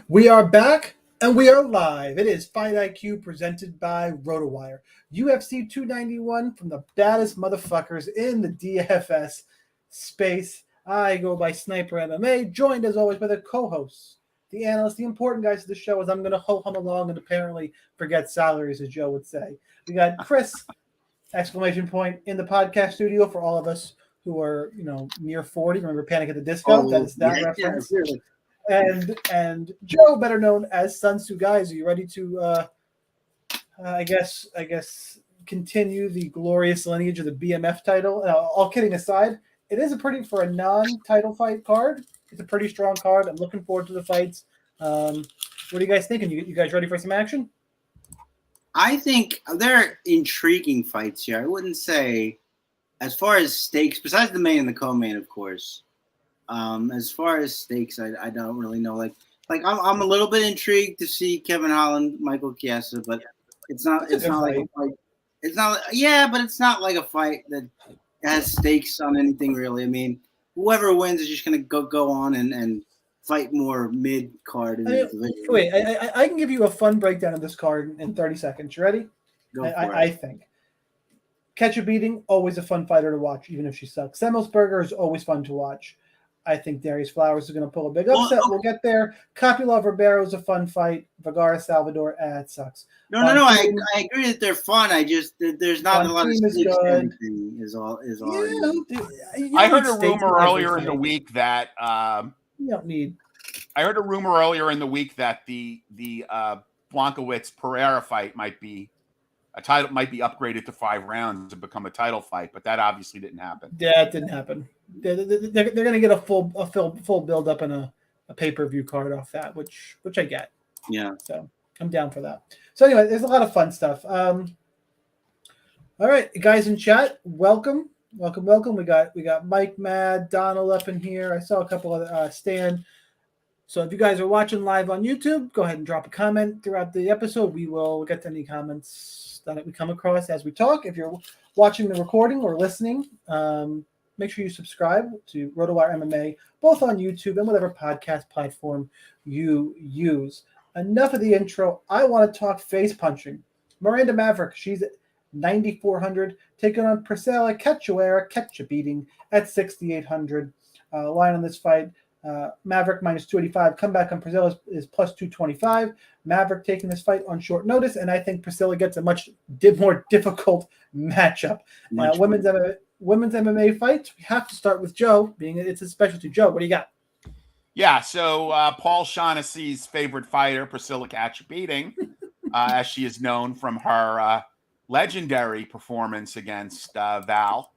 We are back and we are live. It is Fight IQ presented by RotoWire. UFC 291 from the baddest motherfuckers in the DFS space. I go by Sniper MMA, joined as always by the co-hosts, the analysts, the important guys of the show, as I'm going to ho-hum along and apparently forget salaries, as Joe would say. We got Chris, exclamation point, in the podcast studio for all of us who are, near 40. Remember Panic at the Disco? That is that reference. Really. And Joe, better known as Sun Tzu. Guys, are you ready to I guess continue the glorious lineage of the BMF title? All kidding aside, it is for a non-title fight card. It's a pretty strong card. I'm looking forward to the fights. What are you guys thinking? You guys ready for some action? I think they're intriguing fights here. I wouldn't say, as far as stakes, besides the main and the co-main, of course. As far as stakes, I don't really know. Like I'm a little bit intrigued to see Kevin Holland, Michael Chiesa, but it's not like a fight. It's not, but it's not like a fight that has stakes on anything really. I mean, whoever wins is just gonna go on and fight more mid card in the division. Wait, I can give you a fun breakdown of this card in 30 seconds. You ready? Go for it. I think Gaethje beating, always a fun fighter to watch, even if she sucks. Seberger is always fun to watch. I think Darius Flowers is going to pull a big upset. We'll get there. Kopylov Ribeiro is a fun fight. Vergara Salvador, it sucks. No. I agree that they're fun. There's not a lot of stakes. Is all. Yeah, I heard a rumor earlier in the week that you don't need. I heard a rumor earlier in the week that the Blachowicz Pereira fight might be upgraded to 5 rounds and become a title fight, but that obviously didn't happen. Yeah, it didn't happen. They're going to get a full build up and a pay-per-view card off that, which I get. Yeah. So I'm down for that. So anyway, there's a lot of fun stuff. All right, guys in chat, welcome. We got Mike, Mad, Donald up in here. I saw a couple of Stan. So if you guys are watching live on YouTube, go ahead and drop a comment throughout the episode. We will get to any comments that we come across as we talk. If you're watching the recording or listening, make sure you subscribe to RotoWire MMA, both on YouTube and whatever podcast platform you use. Enough of the intro. I want to talk face punching. Miranda Maverick, she's at 9,400, taking on Priscilla Cachoeira, beating at 6,800. Line on this fight, Maverick minus 285. Comeback on Priscilla is plus 225. Maverick taking this fight on short notice, and I think Priscilla gets a much more difficult matchup. Women's MMA fights, we have to start with Joe, being it's a specialty. Joe, what do you got? Yeah, so Paul Shaughnessy's favorite fighter, Priscilla Cachoeira beating, as she is known from her legendary performance against Val.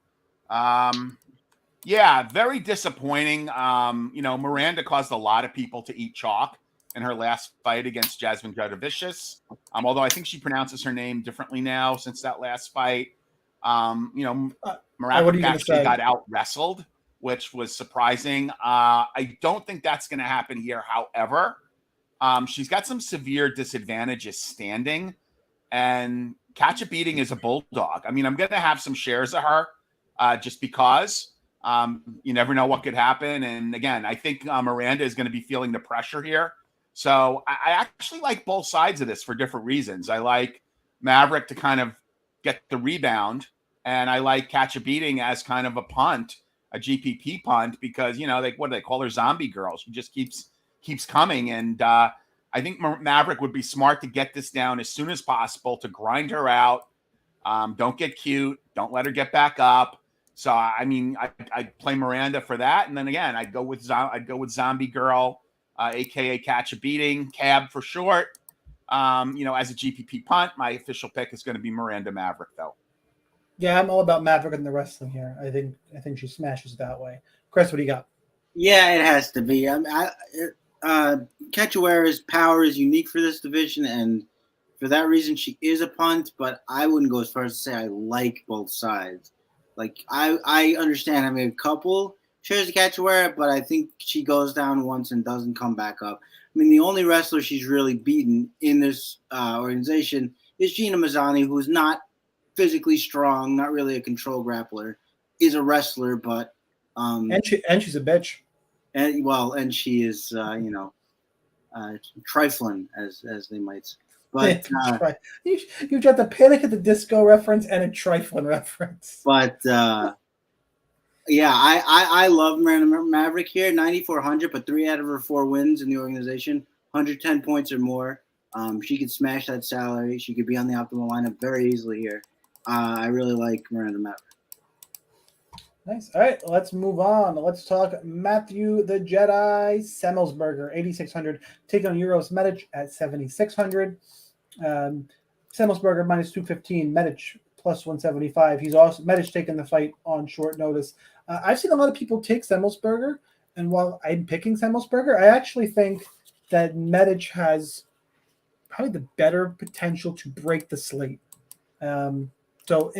Yeah, very disappointing. Miranda caused a lot of people to eat chalk in her last fight against Jasmine Jadovicius. Although I think she pronounces her name differently now since that last fight. Maverick actually got out wrestled, which was surprising. I don't think that's going to happen here. However, she's got some severe disadvantages standing, and Cachoeira beating is a bulldog. I mean, I'm going to have some shares of her just because. You never know what could happen. And again, I think Miranda is going to be feeling the pressure here. So I actually like both sides of this for different reasons. I like Maverick to kind of get the rebound, and I like Cachoeira beating as kind of a punt, a GPP punt, because, what do they call her? Zombie girl. She just keeps coming. And I think Maverick would be smart to get this down as soon as possible, to grind her out. Don't get cute. Don't let her get back up. So, I mean, I'd play Miranda for that. And then again, I'd go with Zombie Girl, a.k.a. Cachoeira beating, Cab for short. As a GPP punt, my official pick is going to be Miranda Maverick, though. Yeah, I'm all about Maverick in the wrestling here. I think she smashes that way. Chris, what do you got? Yeah, it has to be. Cachoeira's power is unique for this division, and for that reason, she is a punt. But I wouldn't go as far as to say I like both sides. Like, I understand having a couple shares of Cachoeira, but I think she goes down once and doesn't come back up. I mean, the only wrestler she's really beaten in this organization is Gina Mazzani, who's not physically strong, not really a control grappler, is a wrestler, but and she's a bitch. And she is, trifling, as they might say. But you got the Panic at the Disco reference and a trifling reference. But yeah, I love Miranda Maverick here. 9,400, but 3 out of her 4 wins in the organization, 110 points or more. She could smash that salary. She could be on the optimal lineup very easily here. I really like Miranda Maverick. Nice. All right, let's move on. Let's talk Matthew the Jedi Seberger, 8,600, taking on Euros Medic at 7,600. Seberger minus 215, Medic plus 175. He's also Medic taking the fight on short notice. I've seen a lot of people take Seberger, and while I'm picking Seberger, I actually think that Medic has probably the better potential to break the slate. So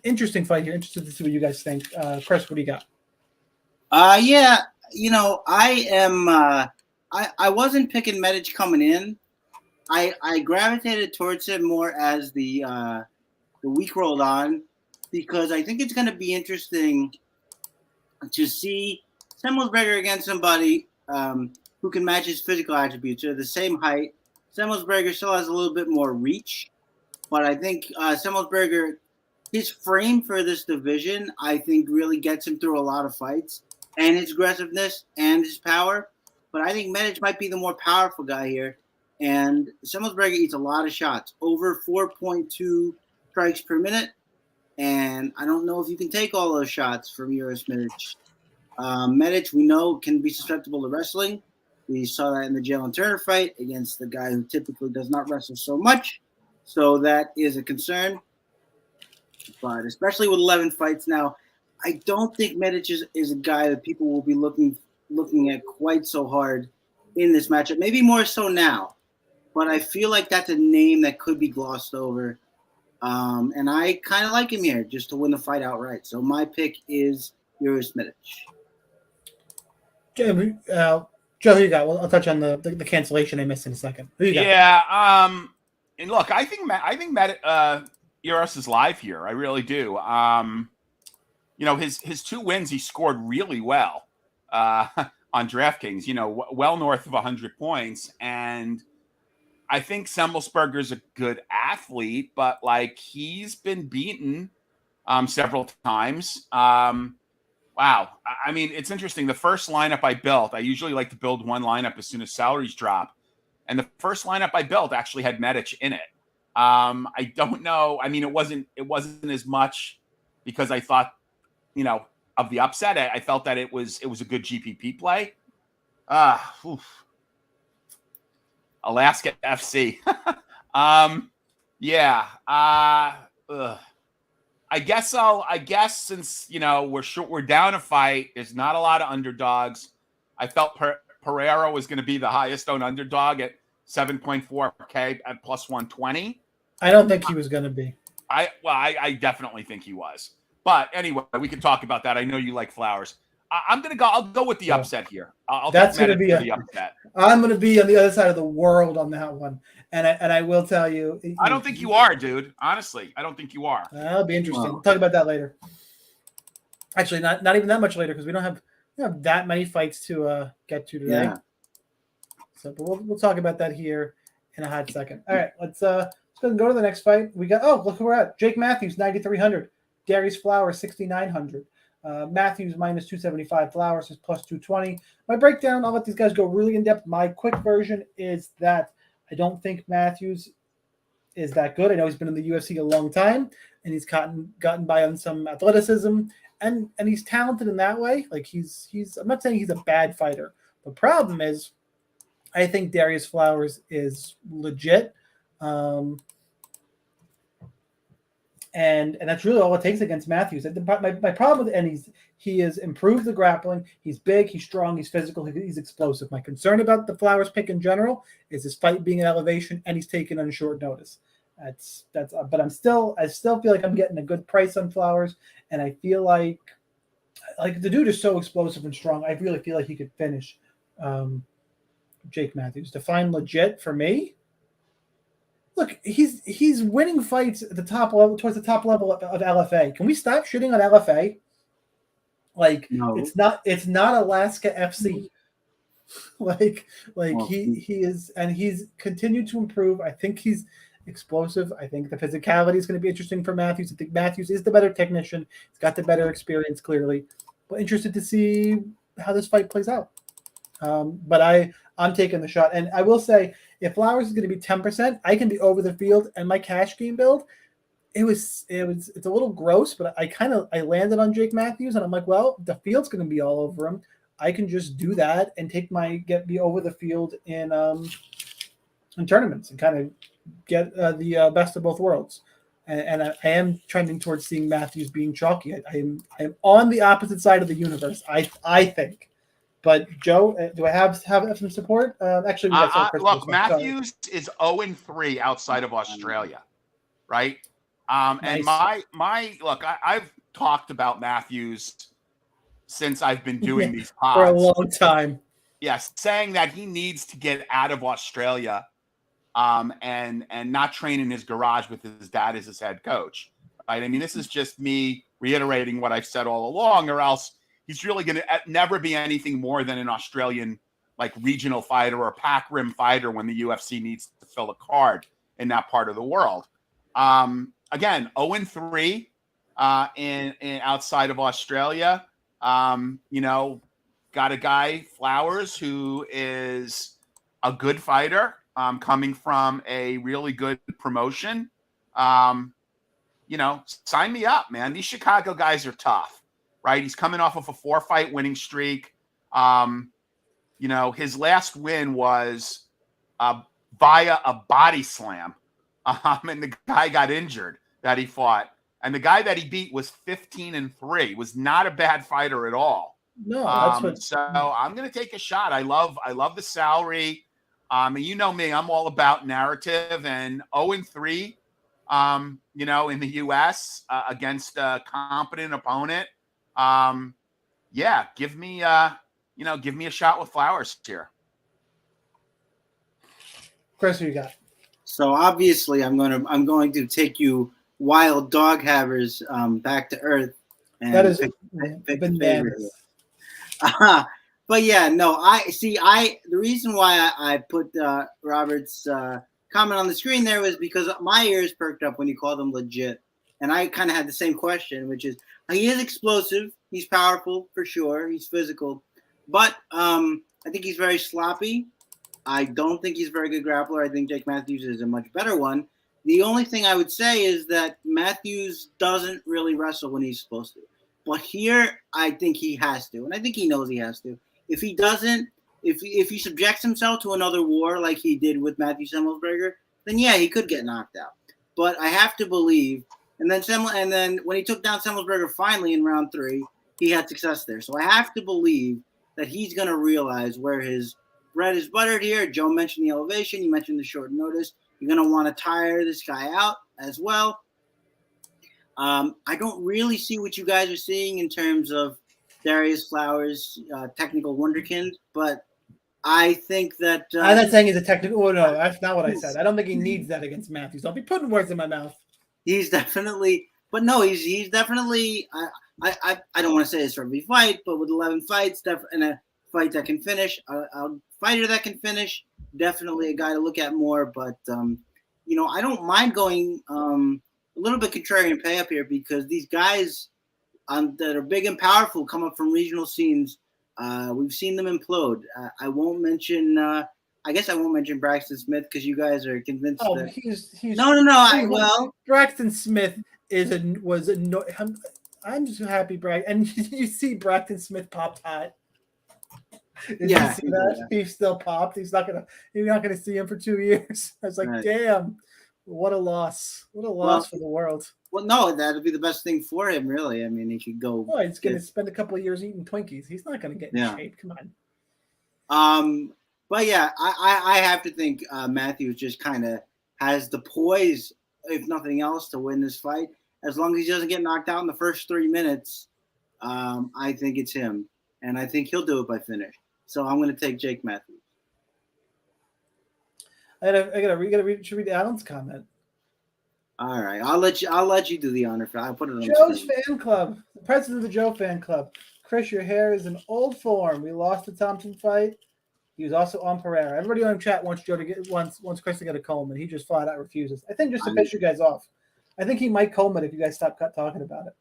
interesting fight here. Interested to see what you guys think. Chris, what do you got? Yeah, I am. I wasn't picking Medic coming in. I gravitated towards him more as the week rolled on, because I think it's going to be interesting to see Seberger against somebody who can match his physical attributes. They're the same height. Seberger still has a little bit more reach, but I think Seberger, his frame for this division, I think really gets him through a lot of fights, and his aggressiveness and his power. But I think Medic might be the more powerful guy here. And Seberger eats a lot of shots, over 4.2 strikes per minute. And I don't know if you can take all those shots from Euros Medic. Medic, we know, can be susceptible to wrestling. We saw that in the Jalen Turner fight against the guy who typically does not wrestle so much. So that is a concern. But especially with 11 fights now, I don't think Medic is a guy that people will be looking at quite so hard in this matchup. Maybe more so now. But I feel like that's a name that could be glossed over. And I kind of like him here just to win the fight outright. So my pick is Euros Medic. Joe, who you got? Well, I'll touch on the cancellation I missed in a second. Who you got? Yeah. And look, I think Euros is live here. I really do. His 2 wins, he scored really well on DraftKings. Well north of 100 points, and I think Seberger's a good athlete, but he's been beaten several times. Wow. I mean, it's interesting. The first lineup I built, I usually like to build one lineup as soon as salaries drop. And the first lineup I built actually had Medic in it. I don't know. I mean, it wasn't as much because I thought, of the upset. I felt that it was a good GPP play. Alaska FC. Yeah. I guess since we're down a fight, there's not a lot of underdogs. I felt Pereira was going to be the highest owned underdog at 7.4K at plus 120. I don't think he was going to be. I definitely think he was. But anyway, we can talk about that. I know you like flowers. I'll go with the upset here. That's going to be the upset. I'm going to be on the other side of the world on that one, and I will tell you. I don't think you are, dude. Honestly, I don't think you are. That'll be interesting. We'll talk about that later. Actually, not even that much later because we don't have that many fights to get to today. Yeah. So, but we'll talk about that here in a hot second. All right, let's go and go to the next fight. We got look who we're at. Jake Matthews 9,300, Darius Flowers 6,900. Matthews minus 275, Flowers is plus 220. My breakdown, I'll let these guys go really in depth. My quick version is that I don't think Matthews is that good. I know he's been in the UFC a long time, and he's gotten by on some athleticism, and he's talented in that way. He's I'm not saying he's a bad fighter. The problem is, I think Darius Flowers is legit. And that's really all it takes against Matthews. My problem with it, and he has improved the grappling. He's big, he's strong, he's physical, he's explosive. My concern about the Flowers pick in general is his fight being an elevation, and he's taken on short notice. But I still feel like I'm getting a good price on Flowers, and I feel like the dude is so explosive and strong. I really feel like he could finish Jake Matthews. Define legit for me. Look, he's winning fights at the top level, towards the top level of LFA. Can we stop shitting on LFA? No. It's not Alaska FC. like Well, he is, and he's continued to improve. I think he's explosive. I think the physicality is going to be interesting for Matthews. I think Matthews is the better technician. He's got the better experience, clearly. But interested to see how this fight plays out. But I'm taking the shot. And I will say, if Flowers is going to be 10%, I can be over the field. And my cash game build, it's a little gross, but I landed on Jake Matthews, and I'm like, well, the field's going to be all over him. I can just do that and be over the field in tournaments and kind of get the best of both worlds. And I am trending towards seeing Matthews being chalky. I am on the opposite side of the universe, I think. But Joe, do I have some support? Actually, we got look, Matthews is 0-3 outside of Australia, right? Nice. And my look, I've talked about Matthews since I've been doing these pods for a long time. Yes, saying that he needs to get out of Australia, and not train in his garage with his dad as his head coach. Right? I mean, this is just me reiterating what I've said all along, or else he's really going to never be anything more than an Australian like regional fighter or pack rim fighter when the UFC needs to fill a card in that part of the world. Again, 0-3 in outside of Australia. Got a guy, Flowers, who is a good fighter, coming from a really good promotion. Sign me up, man. These Chicago guys are tough, right? He's coming off of a 4-fight winning streak. His last win was via a body slam. And the guy got injured that he fought. And the guy that he beat was 15-3. Was not a bad fighter at all. No, that's what. So I'm going to take a shot. I love the salary. And you know me, I'm all about narrative. And 0-3, in the U.S. Against a competent opponent. Give me a shot with Flowers here. Chris, who you got? So obviously, I'm going to take you wild dog havers back to earth. And that is pick bananas. But yeah, no, the reason why I put Robert's comment on the screen there was because my ears perked up when you called him legit. And I kind of had the same question, which is, he is explosive. He's powerful for sure. He's physical. But I think he's very sloppy. I don't think he's a very good grappler. I think Jake Matthews is a much better one. The only thing I would say is that Matthews doesn't really wrestle when he's supposed to. But here, I think he has to. And I think he knows he has to. If he doesn't, if he subjects himself to another war like he did with Matthew Seberger, then yeah, he could get knocked out. But I have to believe. And then when he took down Seberger finally in round 3, he had success there. So I have to believe that he's going to realize where his bread is buttered here. Joe mentioned the elevation. You mentioned the short notice. You're going to want to tire this guy out as well. I don't really see what you guys are seeing in terms of Darius Flowers' technical wonderkind, but I think that I'm not saying he's a technical. Oh no, that's not what I said. I don't think he needs that against Matthews. Don't be putting words in my mouth. He's definitely, but no, he's definitely. I don't want to say it's for every fight, but with 11 fights, and a fight that can finish, a fighter that can finish, definitely a guy to look at more. But I don't mind going a little bit contrarian pay up here because these guys that are big and powerful come up from regional scenes. We've seen them implode. I won't mention. I guess I won't mention Braxton Smith because you guys are convinced. Oh, that he's no. Braxton Smith was. I'm just happy, and you see Braxton Smith popped hot. Did you see that? Yeah. He still popped. You're not gonna see him for 2 years. I was like, right. Damn, what a loss! What a loss for the world. Well, no, that'd be the best thing for him, really. I mean, he could go. Oh, he's gonna spend a couple of years eating Twinkies. He's not gonna get in shape. Come on. But yeah, I have to think Matthews just kind of has the poise, if nothing else, to win this fight. As long as he doesn't get knocked out in the first 3 minutes, I think it's him, and I think he'll do it by finish. So I'm going to take Jake Matthews. I gotta read Alan's comment. All right, I'll let you do the honor. I'll put it on Joe's fan club, the president of the Joe fan club. Chris, your hair is in old form. We lost the Thompson fight. He was also on Pereira. Everybody on chat wants Chris to get a Coleman. He just flat out refuses. I think just to piss you guys off. I think he might Coleman if you guys stop talking about it.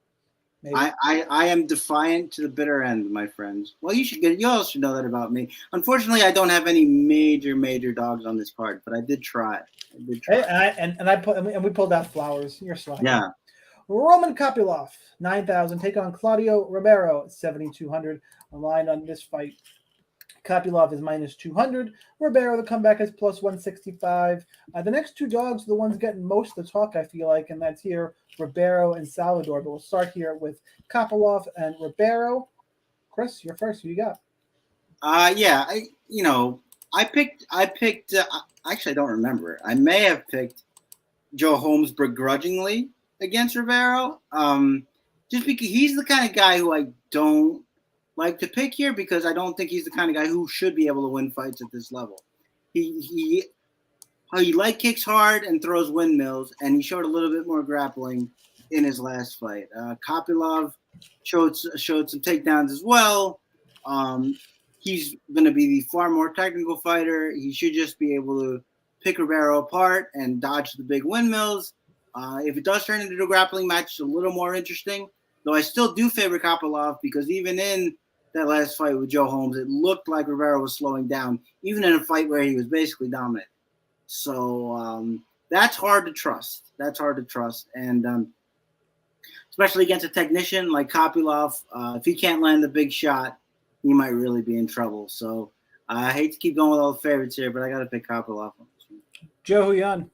Maybe. I am defiant to the bitter end, my friends. Well, you all should know that about me. Unfortunately, I don't have any major dogs on this card, but I did try. We pulled out Flowers. You're slacking. Yeah. Roman Kopylov, 9,000. Take on Claudio Ribeiro, 7,200. A line on this fight. Kopylov is minus 200. Ribeiro, the comeback is plus 165. The next two dogs are the ones getting most of the talk, I feel like, and that's here, Ribeiro and Salvador. But we'll start here with Kopylov and Ribeiro. Chris, you're first. Who you got? Yeah, I picked. Actually, I don't remember. I may have picked Joe Holmes begrudgingly against Ribeiro, just because he's the kind of guy who I don't like to pick here, because I don't think he's the kind of guy who should be able to win fights at this level. He leg kicks hard and throws windmills, and he showed a little bit more grappling in his last fight. Kopylov showed some takedowns as well. He's going to be the far more technical fighter. He should just be able to pick Ribeiro apart and dodge the big windmills. If it does turn into a grappling match, it's a little more interesting. Though I still do favor Kopylov, because even in that last fight with Joe Holmes, it looked like Ribeiro was slowing down, even in a fight where he was basically dominant. So that's hard to trust. And especially against a technician like Kopylov, if he can't land the big shot, he might really be in trouble. So I hate to keep going with all the favorites here, but I got to pick Kopylov on this one. Joe, who you on?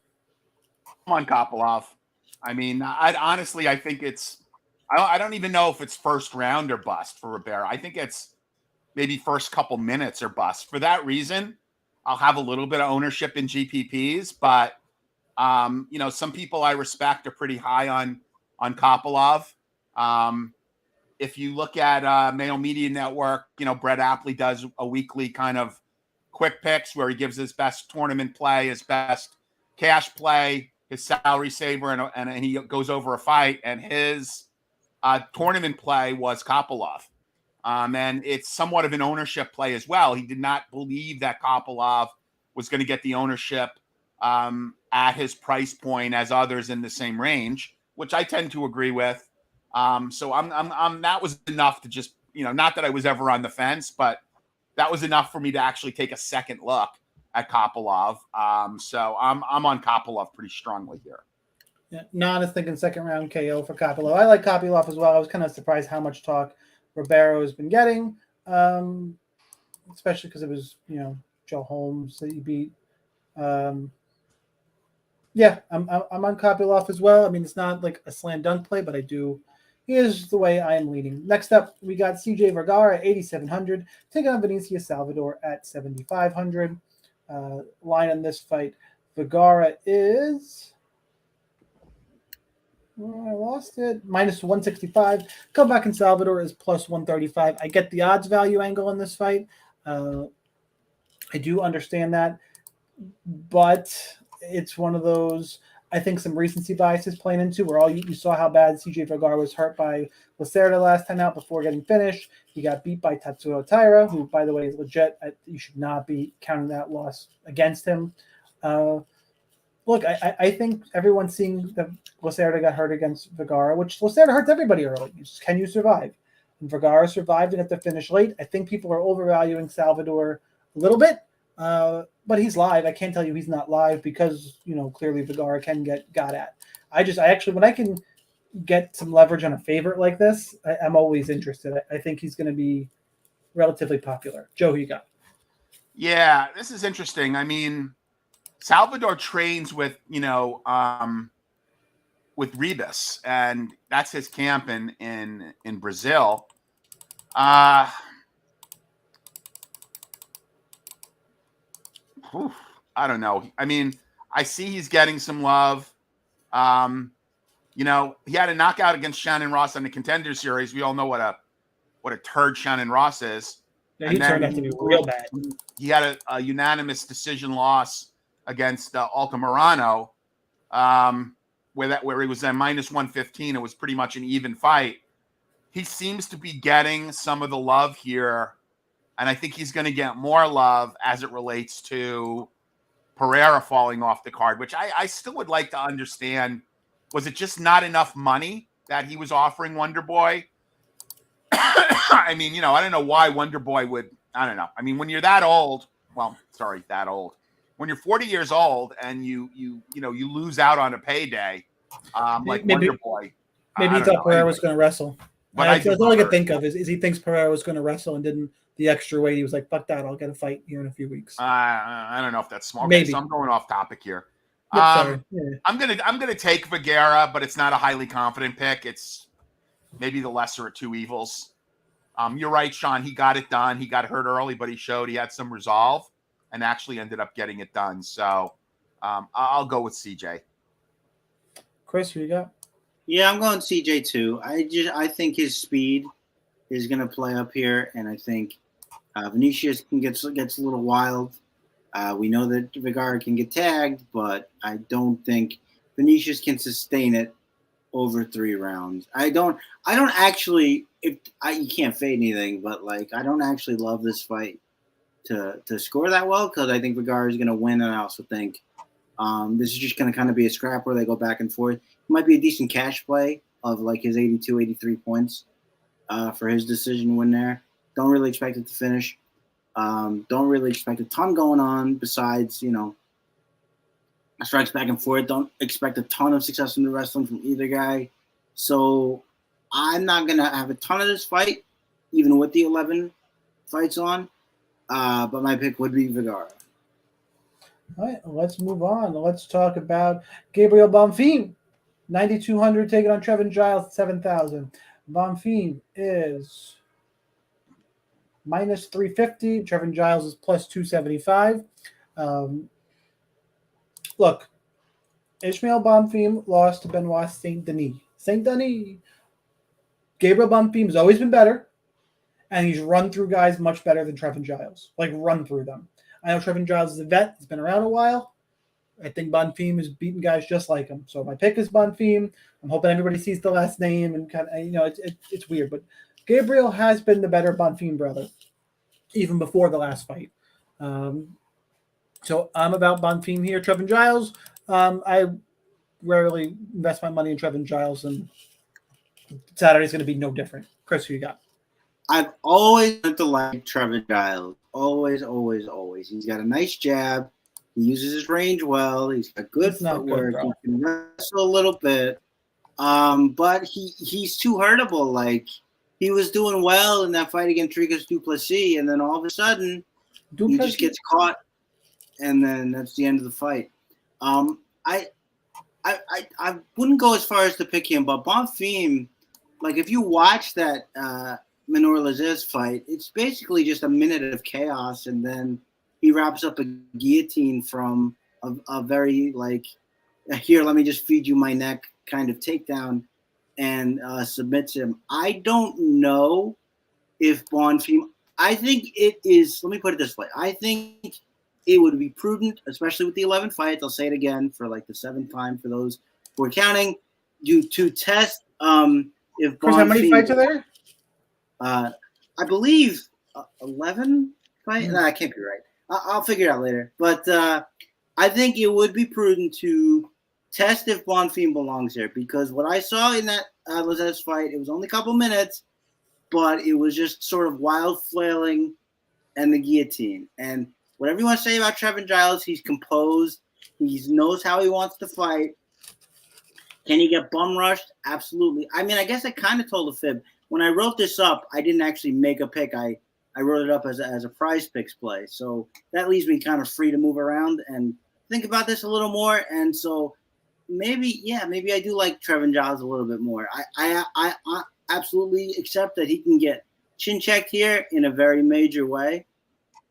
I'm on Kopylov. I mean, I think it's – I don't even know if it's first round or bust for Ribeiro. I think it's maybe first couple minutes or bust. For that reason, I'll have a little bit of ownership in GPPs, but some people I respect are pretty high on Kopylov. If you look at Mayo Media Network, Brett Apley does a weekly kind of quick picks where he gives his best tournament play, his best cash play, his salary saver, and he goes over a fight, and his tournament play was Kopylov. And it's somewhat of an ownership play as well. He did not believe that Kopylov was going to get the ownership at his price point as others in the same range, which I tend to agree with. So I'm that was enough to just, not that I was ever on the fence, but that was enough for me to actually take a second look at Kopylov. So I'm on Kopylov pretty strongly here. Yeah, Nan is thinking second round KO for Kopylov. I like Kopylov as well. I was kind of surprised how much talk Ribeiro has been getting, especially because it was, Joe Holmes that you beat. Yeah, I'm on Kopylov as well. I mean, it's not like a slam dunk play, but he is the way I am leaning. Next up, we got CJ Vergara at 8,700, taking on Benicio Salvador at 7,500. Line on this fight, Vergara is... I lost it. Minus 165. Comeback in Salvador is plus 135. I get the odds value angle in this fight. I do understand that. But it's one of those, I think, some recency bias is playing into, where you saw how bad CJ Vergara was hurt by Lacerda last time out before getting finished. He got beat by Tatsuo Taira, who, by the way, is legit. You should not be counting that loss against him. Look, I think everyone's seeing that Lacerda got hurt against Vergara, which Lacerda hurts everybody early. Can you survive? And Vergara survived and had to finish late. I think people are overvaluing Salvador a little bit, but he's live. I can't tell you he's not live because, clearly Vergara can get got at. I actually, when I can get some leverage on a favorite like this, I'm always interested. I think he's going to be relatively popular. Joe, who you got? Yeah, this is interesting. I mean, Salvador trains with Ribas, and that's his camp in Brazil. I don't know. I mean, I see he's getting some love. He had a knockout against Shannon Ross on the Contender Series. We all know what a turd Shannon Ross is. Yeah, he turned out to be real bad. He had a unanimous decision loss against Altamirano, where he was at minus 115. It was pretty much an even fight. He seems to be getting some of the love here And I think he's going to get more love as it relates to Pereira falling off the card, which I still would like to understand. Was it just not enough money that he was offering Wonder Boy? I mean, you know, I don't know why Wonder Boy would, I don't know. I mean, when you're that old, that old. When you're 40 years old and you lose out on a payday, like maybe, Wonder Boy. Maybe he thought Pereira was going to wrestle. But that's all I could think of is he thinks Pereira was going to wrestle and didn't the extra weight. He was like, fuck that, I'll get a fight here in a few weeks. I don't know if that's smart. Maybe. Okay, so I'm going off topic here. Sorry. I'm gonna take Vergara, but it's not a highly confident pick. It's maybe the lesser of two evils. You're right, Shaun. He got it done. He got hurt early, but he showed he had some resolve and actually ended up getting it done. So I'll go with CJ. Chris, who you got? Yeah, I'm going CJ too. I think his speed is going to play up here, and I think Vinicius gets a little wild. We know that Vergara can get tagged, but I don't think Vinicius can sustain it over 3 rounds. I don't actually. You can't fade anything, but like I don't actually love this fight to score that well because I think Vergara is going to win, and I also think this is just going to kind of be a scrap where they go back and forth. It might be a decent cash play of like his 82, 83 points for his decision win there. Don't really expect it to finish. Don't really expect a ton going on besides, strikes back and forth. Don't expect a ton of success in the wrestling from either guy. So I'm not going to have a ton of this fight, even with the 11 fights on. But my pick would be Vergara. All right, let's move on. Let's talk about Gabriel Bonfim. 9,200 taking on Trevin Giles, 7,000. Bonfim is minus 350. Trevin Giles is plus 275. Look, Ishmael Bonfim lost to Benoit Saint-Denis. Gabriel Bonfim has always been better, and he's run through guys much better than Trevin Giles. Like, run through them. I know Trevin Giles is a vet. He's been around a while. I think Bonfim has beaten guys just like him. So my pick is Bonfim. I'm hoping everybody sees the last name and kind of, it's weird. But Gabriel has been the better Bonfim brother, even before the last fight. So I'm about Bonfim here. Trevin Giles, I rarely invest my money in Trevin Giles, and Saturday's going to be no different. Chris, who you got? I've always wanted to like Trevin Giles. Always, always, always. He's got a nice jab. He uses his range well. He's got good footwork. He can wrestle a little bit. But he's too hurtable. Like, he was doing well in that fight against Dricus du Plessis, and then all of a sudden, he just gets caught, and then that's the end of the fight. I wouldn't go as far as to pick him, but Bonfim, like, if you watch that Minor Lazzez fight, it's basically just a minute of chaos, and then he wraps up a guillotine from a very, like, here, let me just feed you my neck kind of takedown, and submits him. I don't know if Bonfim, I think it is, let me put it this way. I think it would be prudent, especially with the 11 fights, I'll say it again for like the 7th time for those who are counting, to test if Bonfim, how many fights are there? I believe 11 fights? No, I can't be right. I'll figure it out later. But I think it would be prudent to test if Bonfim belongs here, because what I saw in that Lazzez fight, it was only a couple minutes, but it was just sort of wild flailing and the guillotine. And whatever you want to say about Trevin Giles, he's composed. He knows how he wants to fight. Can he get bum rushed? Absolutely. I mean, I guess I kind of told a fib. When I wrote this up, I didn't actually make a pick. I wrote it up as a prize picks play. So that leaves me kind of free to move around and think about this a little more. And so maybe I do like Trevin Giles a little bit more. I absolutely accept that he can get chin checked here in a very major way.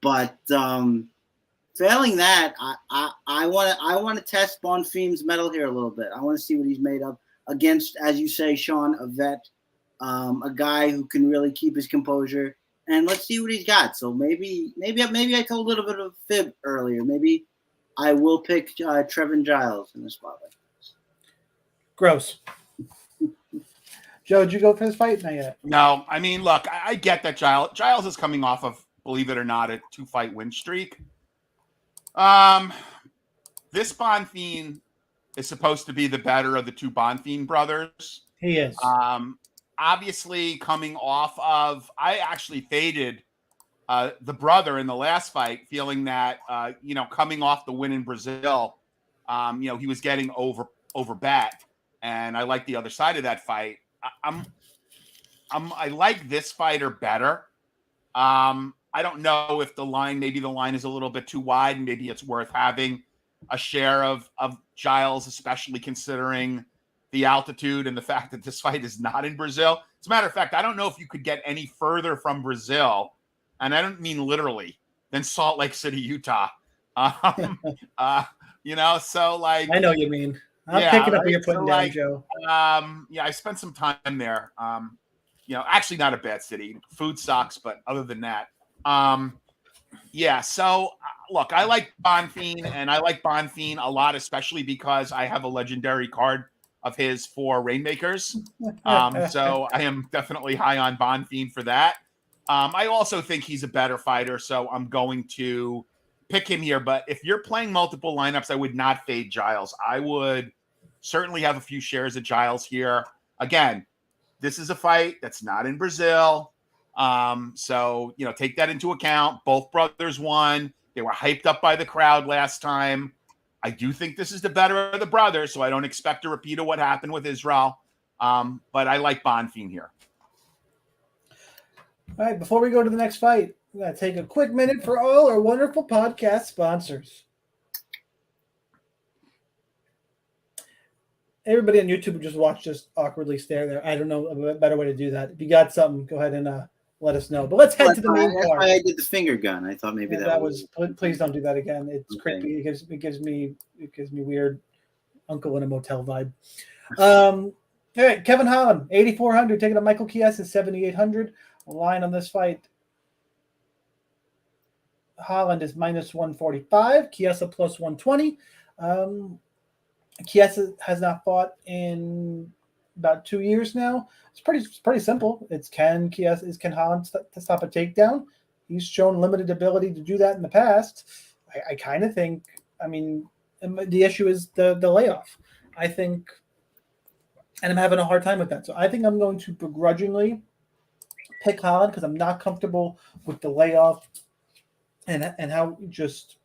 But failing that, I want to test Bonfim's mettle here a little bit. I want to see what he's made of against, as you say, Shaun, a vet, a guy who can really keep his composure, and let's see what he's got. So maybe I told a little bit of fib earlier. Maybe I will pick Trevin Giles in the spotlight. Gross. Joe, did you go for this fight? Not yet. No, I mean, look, I get that Giles is coming off of believe it or not, a 2-fight win streak. This Bonfim is supposed to be the better of the two Bonfim brothers. He is. Obviously, coming off of, I actually faded the brother in the last fight, feeling that coming off the win in Brazil, he was getting over bet, and I like the other side of that fight. I like this fighter better. I don't know if maybe the line is a little bit too wide, and maybe it's worth having a share of Giles, especially considering the altitude and the fact that this fight is not in Brazil. As a matter of fact, I don't know if you could get any further from Brazil, and I don't mean literally, than Salt Lake City, Utah. So like, I know what you mean. I'm picking up what you're putting down, Joe. I spent some time there. Actually not a bad city. Food sucks, but other than that, So look, I like Bonfim, and I like Bonfim a lot, especially because I have a legendary card of his for Rainmakers. So I am definitely high on Bonfim for that. I also think he's a better fighter, so I'm going to pick him here. But if you're playing multiple lineups, I would not fade Giles. I would certainly have a few shares of Giles here. Again, this is a fight that's not in Brazil. So take that into account. Both brothers won. They were hyped up by the crowd last time. I do think this is the better of the brothers, so I don't expect a repeat of what happened with Israel. But I like Bonfim here. All right, before we go to the next fight, we're going to take a quick minute for all our wonderful podcast sponsors. Everybody on YouTube who just watched us awkwardly stare there. I don't know a better way to do that. If you got something, go ahead and let us know. But let's head to the main part. That's why I did the finger gun. I thought maybe that was. Please don't do that again. It's Okay. creepy. It gives me weird uncle in a motel vibe. All right, Kevin Holland, 8,400, taking on Michael Chiesa, 7,800. A line on this fight. Holland is minus 145. Chiesa plus 120. Chiesa has not fought in about 2 years now. It's pretty simple. Can Holland to stop a takedown? He's shown limited ability to do that in the past. I kind of think. I mean, the issue is the layoff. I think, and I'm having a hard time with that. So I think I'm going to begrudgingly pick Holland because I'm not comfortable with the layoff and how just.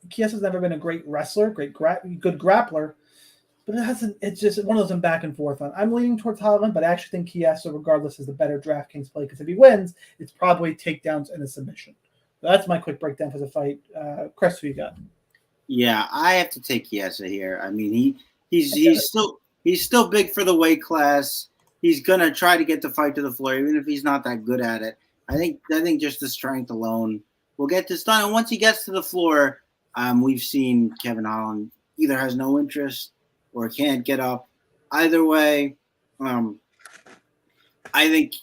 Chiesa's never been a great wrestler, good grappler, but it's just one of those I'm back and forth on. I'm leaning towards Holland, but I actually think Chiesa, regardless, is the better DraftKings play because if he wins, it's probably takedowns and a submission. So that's my quick breakdown for the fight. Chris, who you got? Yeah, I have to take Chiesa here. I mean, he's still big for the weight class. He's gonna try to get the fight to the floor, even if he's not that good at it. I think just the strength alone will get this done. And once he gets to the floor, we've seen Kevin Holland either has no interest or can't get up. Either way, I think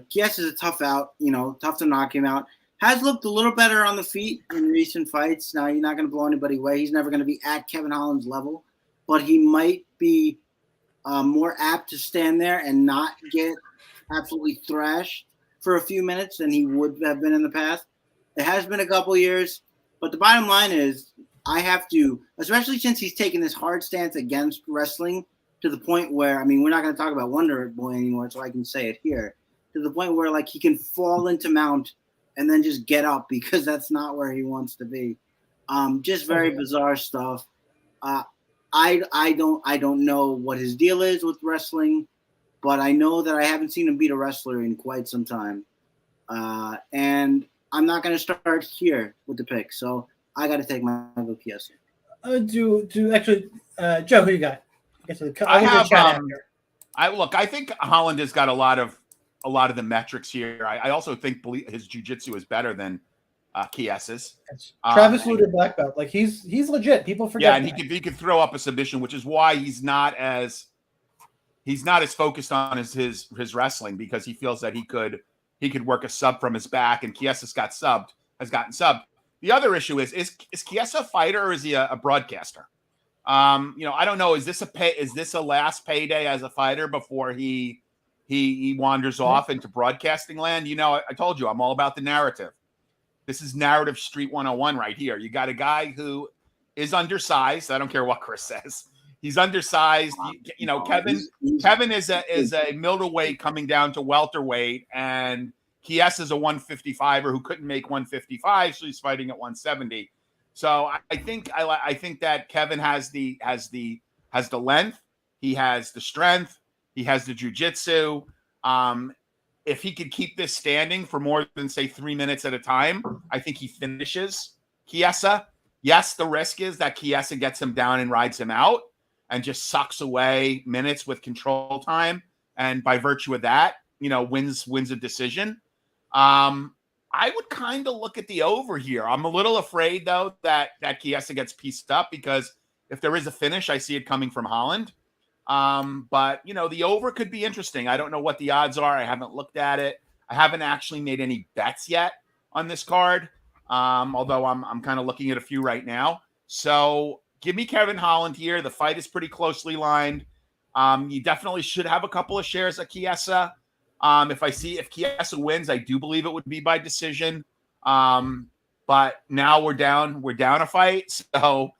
Chiesa is a tough out. Tough to knock him out. Has looked a little better on the feet in recent fights. Now, you're not going to blow anybody away. He's never going to be at Kevin Holland's level, but he might be more apt to stand there and not get absolutely thrashed for a few minutes than he would have been in the past. It has been a couple years, but the bottom line is I have to, especially since he's taken this hard stance against wrestling to the point where, I mean, we're not going to talk about Wonder Boy anymore, so I can say it here, to the point where, like, he can fall into mount and then just get up because that's not where he wants to be. Just very bizarre stuff. I don't know what his deal is with wrestling, but I know that I haven't seen him beat a wrestler in quite some time. And I'm not going to start here with the pick, so I got to take my Chiesa. Joe, who you got? I think Holland has got a lot of the metrics here. I also think his jiu-jitsu is better than Chiesa's. Travis Lutter black belt. Like he's legit. People forget. Yeah, and he could throw up a submission, which is why he's not as focused on his wrestling, because he feels that he could work a sub from his back, and Chiesa's has gotten subbed. The other issue is Chiesa a fighter or is he a broadcaster? I don't know. Is this a last payday as a fighter before he he wanders off into broadcasting land. You know, I told you I'm all about the narrative. This is narrative street 101 right here. You got a guy who is undersized. I don't care what Chris says. He's undersized. You know, Kevin is a middleweight coming down to welterweight, and Chiesa is a 155er who couldn't make 155, so he's fighting at 170. So I think that Kevin has the length, he has the strength, he has the jiu-jitsu. If he could keep this standing for more than, say, 3 minutes at a time, I think he finishes Chiesa. Yes, the risk is that Chiesa gets him down and rides him out and just sucks away minutes with control time. And by virtue of that, you know, wins a decision. I would kind of look at the over here. I'm a little afraid, though, that Chiesa gets pieced up, because if there is a finish, I see it coming from Holland. But, you know, the over could be interesting. I don't know what the odds are. I haven't looked at it. I haven't actually made any bets yet on this card, although I'm kind of looking at a few right now. So give me Kevin Holland here. The fight is pretty closely lined. You definitely should have a couple of shares of Chiesa. If Chiesa wins, I do believe it would be by decision. But now we're down a fight. So,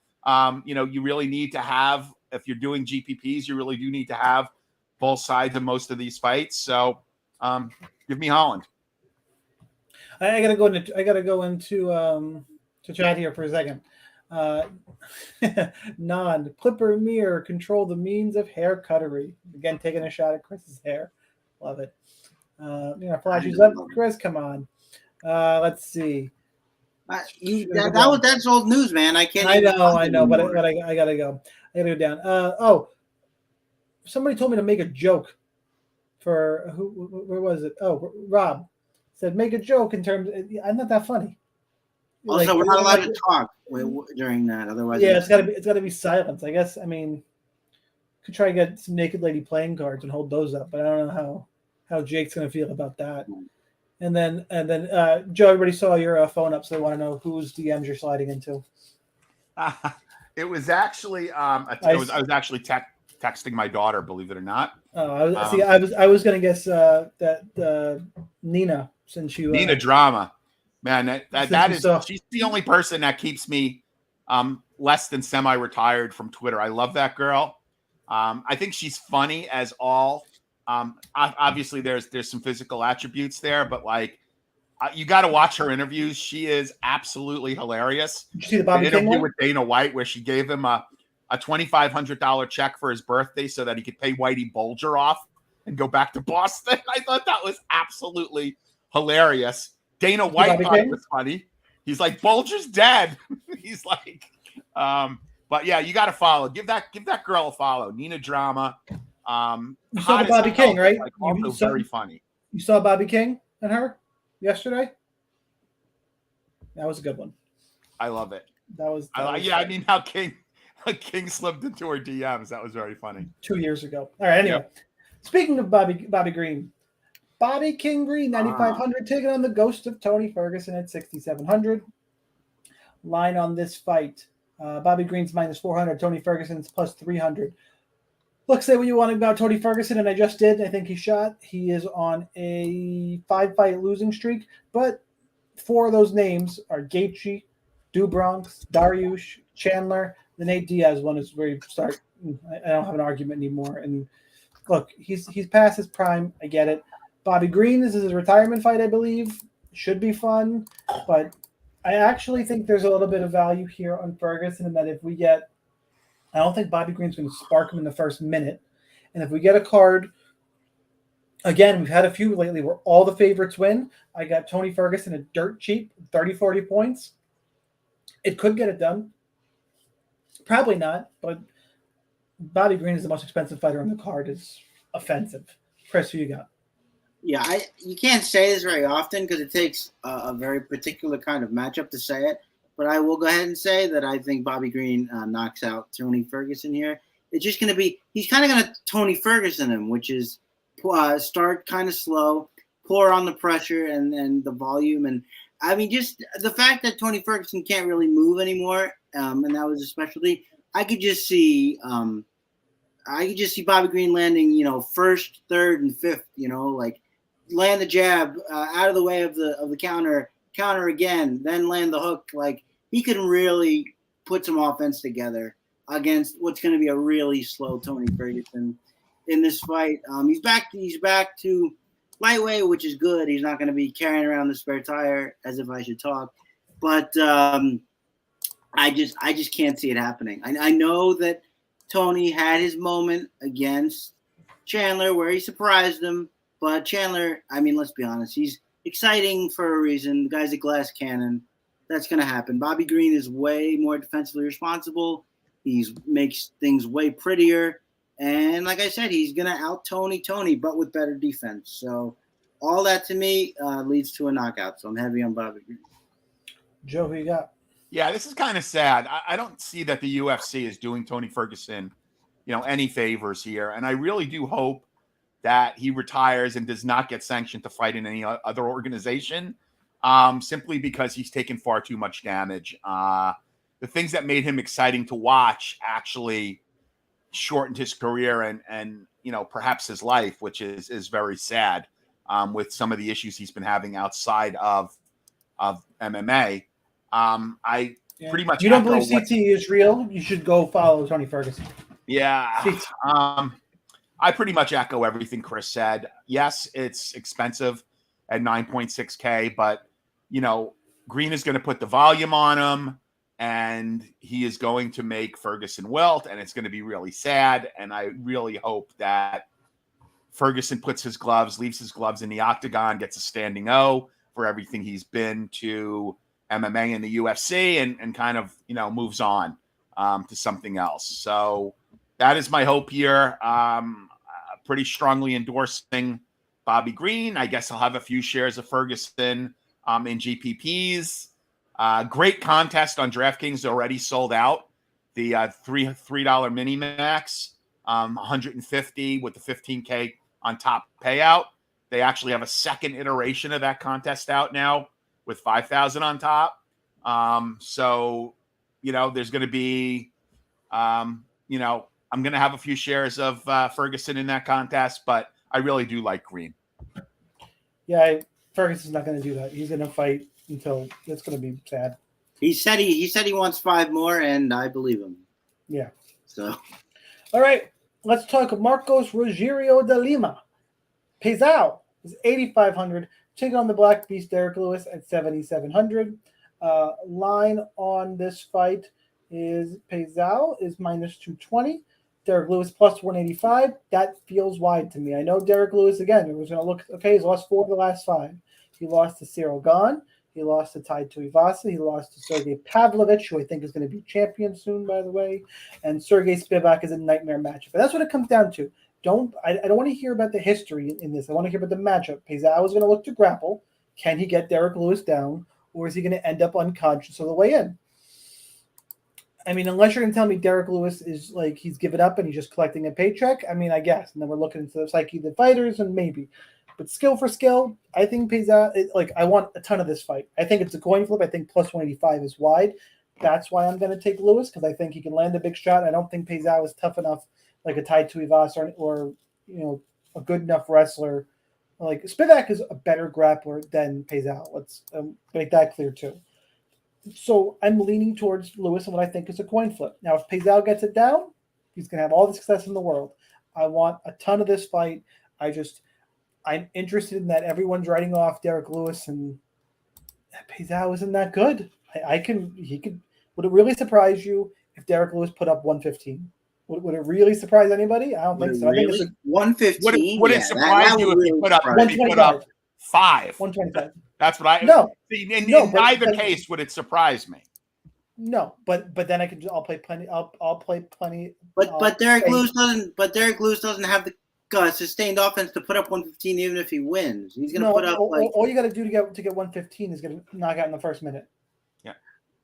you know, you really need to have, if you're doing GPPs, you really do need to have both sides of most of these fights. So, give me Holland. I gotta go into to chat here for a second. Clipper Mirror, control the means of hair cuttery. Again, taking a shot at Chris's hair. Love it. Flashes up. Chris, come on. Let's see. That's old news, man. I can't. I know, but I gotta go. I gotta go down. Somebody told me to make a joke for who? Where was it? Oh, Rob said make a joke in terms. I'm not that funny. Also, we're not allowed to talk during that. Otherwise, yeah, it's gotta be silence. I guess. I mean, could try to get some naked lady playing cards and hold those up, but I don't know how Jake's gonna feel about that. And then Joe, everybody saw your phone up, so they want to know whose DMs you're sliding into. It was actually I was actually texting my daughter, believe it or not. Oh, I was gonna guess that Nina, since you Nina drama, man. She's the only person that keeps me less than semi-retired from Twitter. I love that girl. I think she's funny as all. Obviously, there's some physical attributes there, but like you got to watch her interviews. She is absolutely hilarious. Did you see the Bobby King interview with Dana White where she gave him a $2,500 check for his birthday so that he could pay Whitey Bulger off and go back to Boston? I thought that was absolutely hilarious. Dana White thought it was funny. He's like, Bulger's dead. He's like, but yeah, you got to follow. Give that girl a follow. Nina Drama. You saw the Bobby King, right? Like, also very funny. You saw Bobby King and her yesterday? That was a good one. I love it. I mean, how King slipped into her DMs. That was very funny. 2 years ago. All right, anyway. Yep. Speaking of Bobby Green, Bobby King Green, 9,500, taking on the ghost of Tony Ferguson at 6,700. Line on this fight. Bobby Green's minus 400, Tony Ferguson's plus 300. Look, say what you want about Tony Ferguson, and I just did. I think he shot. He is on a 5-fight losing streak, but 4 of those names are Gaethje, Dubronx, Dariush, Chandler. The Nate Diaz one is where you start. I don't have an argument anymore. And look, he's past his prime. I get it. Bobby Green, this is his retirement fight, I believe. Should be fun, but I actually think there's a little bit of value here on Ferguson, in that if we get, I don't think Bobby Green's going to spark him in the first minute. And if we get a card, again, we've had a few lately where all the favorites win. I got Tony Ferguson at dirt cheap, 30, 40 points. It could get it done. Probably not, but Bobby Green is the most expensive fighter on the card. Is offensive. Chris, who you got? Yeah, you can't say this very often because it takes a very particular kind of matchup to say it. But I will go ahead and say that I think Bobby Green knocks out Tony Ferguson here. It's just going to be – he's kind of going to Tony Ferguson him, which is start kind of slow, pour on the pressure and the volume. And, I mean, just the fact that Tony Ferguson can't really move anymore, and that was a specialty, I could just see I could just see Bobby Green landing, first, third, and fifth. Like land the jab out of the way of the counter again, then land the hook. Like he can really put some offense together against what's going to be a really slow Tony Ferguson in this fight. He's back to lightweight, which is good. He's not going to be carrying around the spare tire as if I should talk, but I just can't see it happening. I know that Tony had his moment against Chandler where he surprised him, but Chandler, I mean, let's be honest, he's exciting for a reason. The guy's a glass cannon. That's going to happen. Bobby Green is way more defensively responsible. He makes things way prettier. And like I said, he's going to out-Tony, but with better defense. So all that to me leads to a knockout. So I'm heavy on Bobby Green. Joe, who you got? Yeah, this is kind of sad. I don't see that the UFC is doing Tony Ferguson, any favors here. And I really do hope that he retires and does not get sanctioned to fight in any other organization, simply because he's taken far too much damage. The things that made him exciting to watch actually shortened his career and perhaps his life, which is very sad with some of the issues he's been having outside of MMA. Pretty much. You don't believe CT is real? You should go follow Tony Ferguson. Yeah. I pretty much echo everything Chris said. Yes, it's expensive at 9.6K, but Green is going to put the volume on him, and he is going to make Ferguson wilt, and it's going to be really sad. And I really hope that Ferguson leaves his gloves in the octagon, gets a standing O for everything he's been to MMA and the UFC, and kind of, moves on to something else. So that is my hope here. Pretty strongly endorsing Bobby Green. I guess I'll have a few shares of Ferguson in GPPs. Great contest on DraftKings, already sold out. The $3 mini max, 150 with the 15K on top payout. They actually have a second iteration of that contest out now with 5,000 on top. So, there's going to be, I'm going to have a few shares of Ferguson in that contest, but I really do like Green. Yeah, Ferguson's not going to do that. He's going to fight until it's going to be sad. He said he wants 5 more, and I believe him. Yeah. So, all right, let's talk Marcos Rogerio de Lima. Peizao is 8,500. Taking on the Black Beast Derek Lewis at 7,700. Line on this fight is Peizao is minus 220. Derek Lewis plus 185. That feels wide to me. I know Derek Lewis, again, it was going to look, okay, he's lost 4 of the last 5. He lost to Cyril Gane. He lost to Tai Tuivasa. He lost to Sergey Pavlovich, who I think is going to be champion soon, by the way. And Sergey Spivak is a nightmare matchup. But that's what it comes down to. I don't want to hear about the history in this. I want to hear about the matchup. Peizao is going to look to grapple. Can he get Derek Lewis down, or is he going to end up unconscious on the way in? I mean, unless you're going to tell me Derek Lewis is like he's given up and he's just collecting a paycheck, I mean, I guess. And then we're looking into the psyche of the fighters, and maybe. But skill for skill, I think Peizao, I want a ton of this fight. I think it's a coin flip. I think plus 185 is wide. That's why I'm going to take Lewis, because I think he can land a big shot. I don't think Peizao is tough enough like a Tai Tuivasa or a good enough wrestler. Like Spivak is a better grappler than Peizao. Let's make that clear too. So I'm leaning towards Lewis and what I think is a coin flip. Now, if Peizao gets it down, he's going to have all the success in the world. I want a ton of this fight. I'm interested in that everyone's writing off Derek Lewis, and Peizao isn't that good. Would it really surprise you if Derek Lewis put up 115? Would it really surprise anybody? I don't think so. Really? I think 115. Would it surprise you if he put up 5? 125. That's what I. No. In either case, would it surprise me? No, but then I'll play plenty. I'll play plenty. But Derek Lewis doesn't. But Derek Lewis doesn't have the sustained offense to put up 115, even if he wins. He's going to put up all you got to do to get 115 is get a knockout in the first minute. Yeah,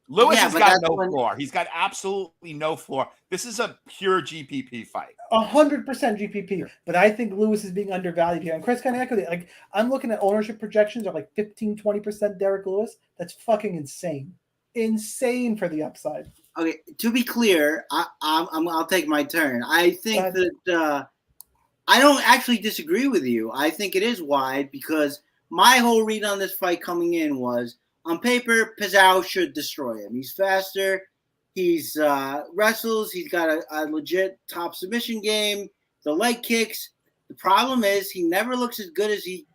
Lewis has got no floor. He's got absolutely no floor. This is a pure GPP fight. 100% GPP. But I think Lewis is being undervalued here. And Chris kind of echoed it. Like, I'm looking at ownership projections are like 15-20% Derek Lewis. That's fucking insane. Insane for the upside. Okay, to be clear, I'll take my turn. I think that I don't actually disagree with you. I think it is wide because my whole read on this fight coming in was, on paper, Pizarro should destroy him. He's faster. He's wrestles. He's got a legit top submission game. The leg kicks. The problem is he never looks as good as he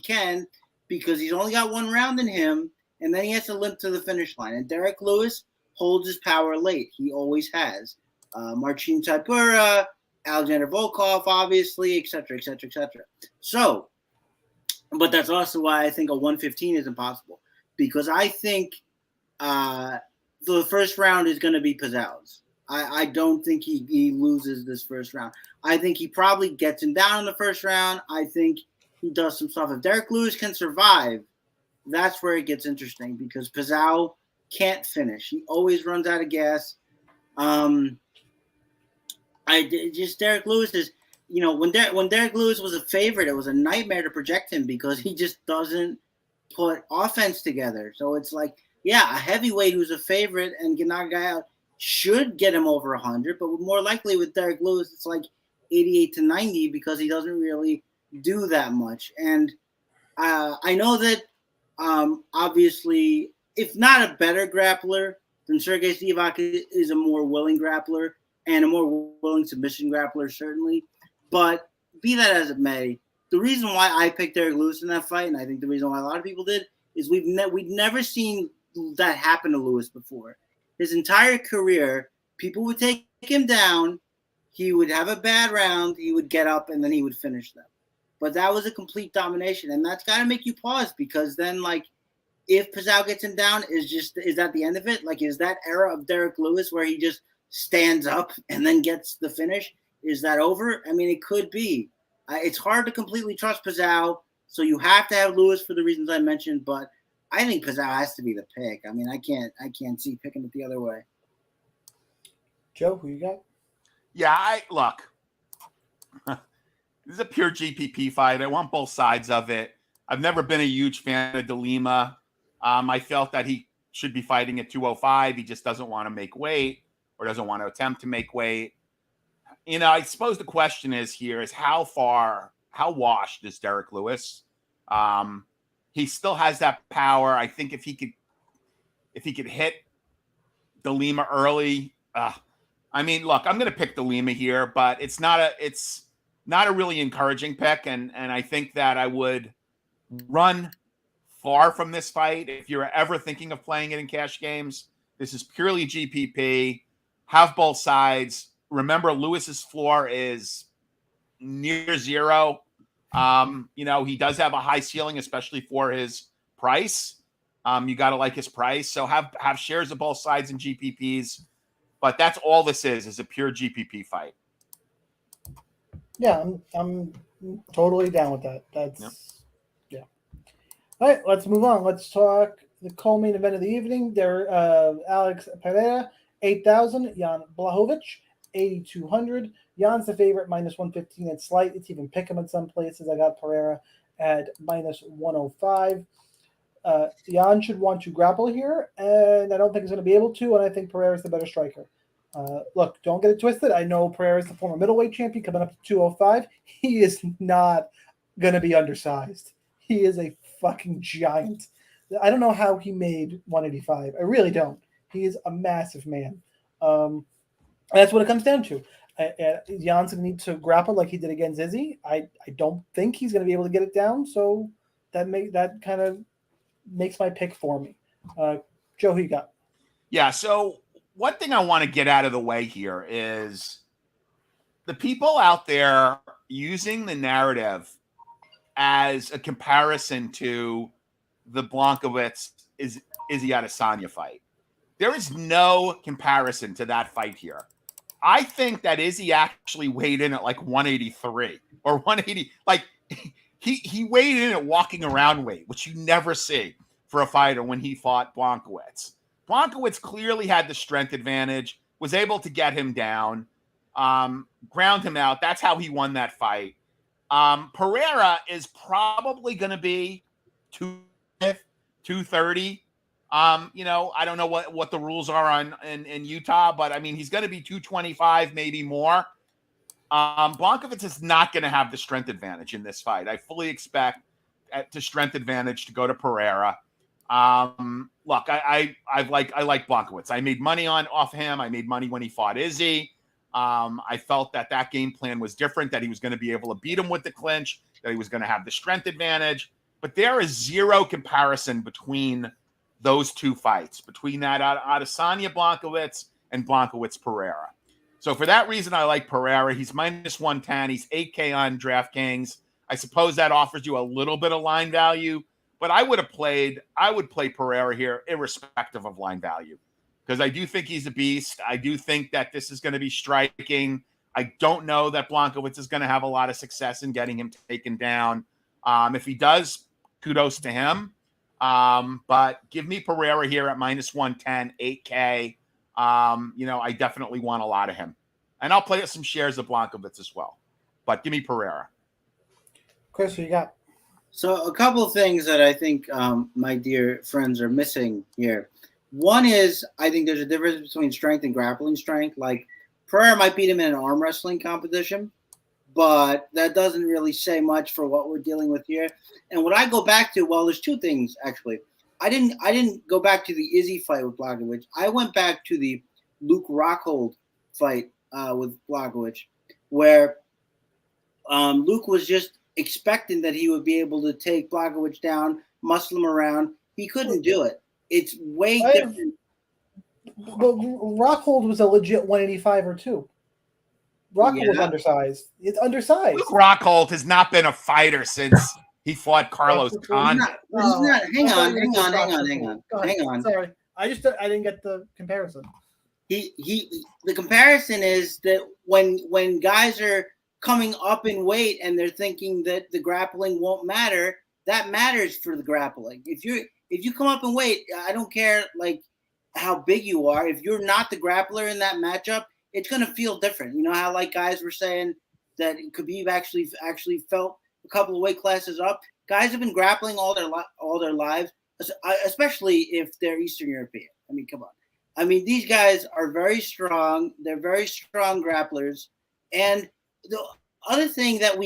can because he's only got one round in him, and then he has to limp to the finish line. And Derek Lewis holds his power late. He always has. Marcin Tybura, Alexander Volkov, obviously, et cetera, et cetera, et cetera. So, but that's also why I think a 115 is impossible, because I think the first round is going to be Pizarro's. I don't think he loses this first round. I think he probably gets him down in the first round. I think he does some stuff. If Derek Lewis can survive, that's where it gets interesting, because Pizarro can't finish. He always runs out of gas. Derek Lewis is, when Derek Lewis was a favorite, it was a nightmare to project him because he just doesn't put offense together. So it's like, yeah, a heavyweight who's a favorite and can knock a guy out should get him over 100, but more likely with Derek Lewis, it's like 88 to 90 because he doesn't really do that much. And I know that obviously, if not a better grappler, then Sergey Spivak is a more willing grappler and a more willing submission grappler, certainly. But be that as it may, the reason why I picked Derek Lewis in that fight, and I think the reason why a lot of people did, is we'd never seen that happen to Lewis before. His entire career, people would take him down, he would have a bad round, he would get up, and then he would finish them. But that was a complete domination, and that's got to make you pause, because then, like, if Pizarro gets him down, is that the end of it? Like, is that era of Derek Lewis where he just stands up and then gets the finish? Is that over? I mean, it could be. It's hard to completely trust Pizarro, so you have to have Lewis for the reasons I mentioned, but I think Pizarro has to be the pick. I mean, I can't see picking it the other way. Joe, who you got? Yeah, look. This is a pure GPP fight. I want both sides of it. I've never been a huge fan of Lima. I felt that he should be fighting at 205. He just doesn't want to make weight or doesn't want to attempt to make weight. I suppose the question is how washed is Derek Lewis? He still has that power. I think if he could hit the Lima early, I mean, look, I'm going to pick the Lima here, but it's not a really encouraging pick. And I think that I would run far from this fight. If you're ever thinking of playing it in cash games, this is purely GPP. Have both sides. Remember, Lewis's floor is near zero. He does have a high ceiling, especially for his price. You got to like his price. So have shares of both sides in GPPs. But that's all this is a pure GPP fight. Yeah, I'm totally down with that. Yeah. All right, let's move on. Let's talk the co-main event of the evening. There, Alex Pereira, 8,000. Jan Blachowicz, 8,200. Jan's the favorite, -115 and slight. It's even pick him in some places. I got Pereira at -105. Jan should want to grapple here, and I don't think he's going to be able to, and I think Pereira is the better striker. Look, don't get it twisted. I know Pereira is the former middleweight champion coming up to 205. He is not going to be undersized. He is a fucking giant. I don't know how he made 185. I really don't. He is a massive man. That's what it comes down to. Jan's going to need to grapple like he did against Izzy. I don't think he's going to be able to get it down, so that kind of makes my pick for me. Joe, who you got? Yeah, so one thing I want to get out of the way here is the people out there using the narrative as a comparison to the Blachowicz Izzy Adesanya fight. There is no comparison to that fight here. I think that Izzy actually weighed in at like 183 or 180. Like he weighed in at walking around weight, which you never see for a fighter when he fought Blachowicz. Blachowicz clearly had the strength advantage, was able to get him down, ground him out. That's how he won that fight. Pereira is probably going to be 230. I don't know what the rules are in Utah, but I mean, he's going to be 225, maybe more. Blachowicz is not going to have the strength advantage in this fight. I fully expect to strength advantage to go to Pereira. Look, I like Blachowicz. I made money off him. I made money when he fought Izzy. I felt that game plan was different, that he was going to be able to beat him with the clinch, that he was going to have the strength advantage. But there is zero comparison between those two fights, between that Adesanya Blachowicz and Blachowicz Pereira. So for that reason, I like Pereira. He's minus 110. He's 8K on DraftKings. I suppose that offers you a little bit of line value, but I would play Pereira here irrespective of line value, because I do think he's a beast. I do think that this is going to be striking. I don't know that Blachowicz is going to have a lot of success in getting him taken down. If he does, kudos to him. But give me Pereira here at minus 110, 8K. I definitely want a lot of him. And I'll play some shares of Blachowicz as well. But give me Pereira. Chris, what you got? So a couple of things that I think my dear friends are missing here. One is, I think there's a difference between strength and grappling strength. Like, Pereira might beat him in an arm wrestling competition, but that doesn't really say much for what we're dealing with here. And what I go back to, well, there's two things, actually. I didn't go back to the Izzy fight with Blachowicz. I went back to the Luke Rockhold fight with Blachowicz, where Luke was just expecting that he would be able to take Blachowicz down, muscle him around. He couldn't do it. It's way different. But Rockhold was a legit 185 or 2. Rockhold was undersized. It's undersized. Luke Rockhold has not been a fighter since he fought Carlos Khan. Hang on. Sorry, I didn't get the comparison. The comparison is that when guys are coming up in weight and they're thinking that the grappling won't matter, that matters for the grappling. If you come up in weight, I don't care like how big you are. If you're not the grappler in that matchup, it's going to feel different. You know how like guys were saying that Khabib actually felt a couple of weight classes up. Guys have been grappling all their lives, especially if they're Eastern European. I mean, come on. I mean, these guys are very strong. They're very strong grapplers. And the other thing that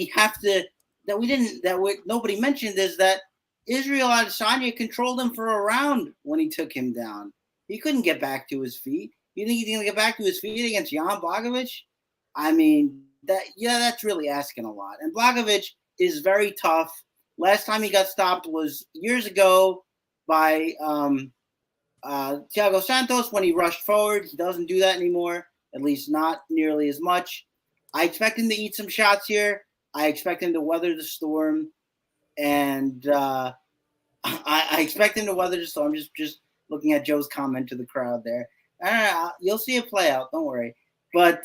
nobody mentioned is that Israel Adesanya controlled him for a round when he took him down. He couldn't get back to his feet. You think he's going to get back to his feet against Jan Blachowicz? I mean, that's really asking a lot. And Blachowicz is very tough. Last time he got stopped was years ago by Thiago Santos when he rushed forward. He doesn't do that anymore, at least not nearly as much. I expect him to eat some shots here. I expect him to weather the storm. And I expect him to weather the storm. Just looking at Joe's comment to the crowd there. You'll see it play out. Don't worry. But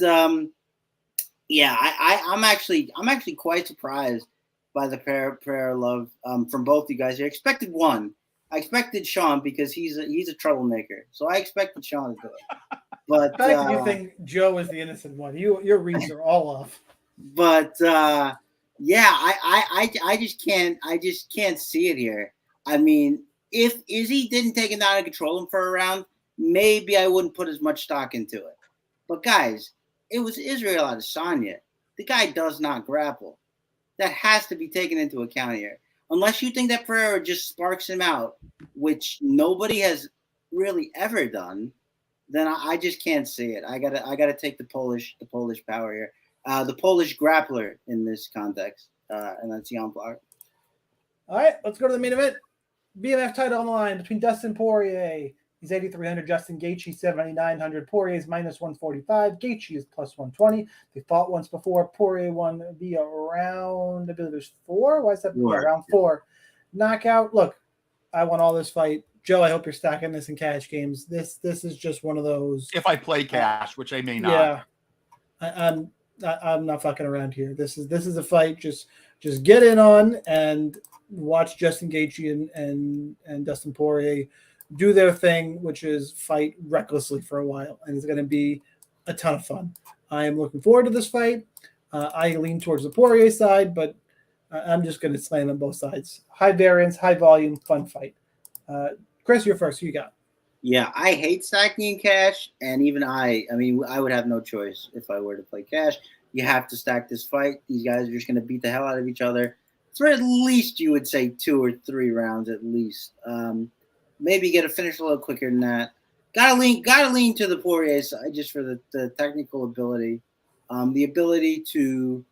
yeah, I'm actually quite surprised by the Pereira love from both you guys here. I expected one. I expected Shaun because he's a troublemaker. So I expected Shaun to do it. But the fact that you think Joe is the innocent one, your reads are all off. But yeah, I just can't see it here. I mean, if Izzy didn't take him down and control him for a round, maybe I wouldn't put as much stock into it. But guys, it was Israel Adesanya. The guy does not grapple. That has to be taken into account here. Unless you think that Pereira just sparks him out, which nobody has really ever done, then I just can't see it. I gotta take the Polish power here. The Polish grappler in this context, and that's Jan Blachowicz. All right, let's go to the main event. BMF title on the line between Dustin Poirier. He's 8,300. Justin Gaethje 7,900. Poirier is minus 145. Gaethje is plus 120. They fought once before. Poirier won via round, I believe there's 4. Why is that? Yeah, round 4. Knockout. Look, I won all this fight. Joe, I hope you're stacking this in cash games. This is just one of those. If I play cash, which I may not. Yeah, I'm not fucking around here. This is a fight. Just get in on and watch Justin Gaethje and Dustin Poirier do their thing, which is fight recklessly for a while, and it's going to be a ton of fun. I am looking forward to this fight. I lean towards the Poirier side, but I'm just going to slam on both sides. High variance, high volume, fun fight. Chris, you're first. Who you got? Yeah, I hate stacking in cash, and even I mean, I would have no choice if I were to play cash. You have to stack this fight. These guys are just going to beat the hell out of each other for at least, you would say, 2 or 3 rounds at least. Maybe get a finish a little quicker than that. Gotta lean to the Poirier side just for the technical ability, the ability to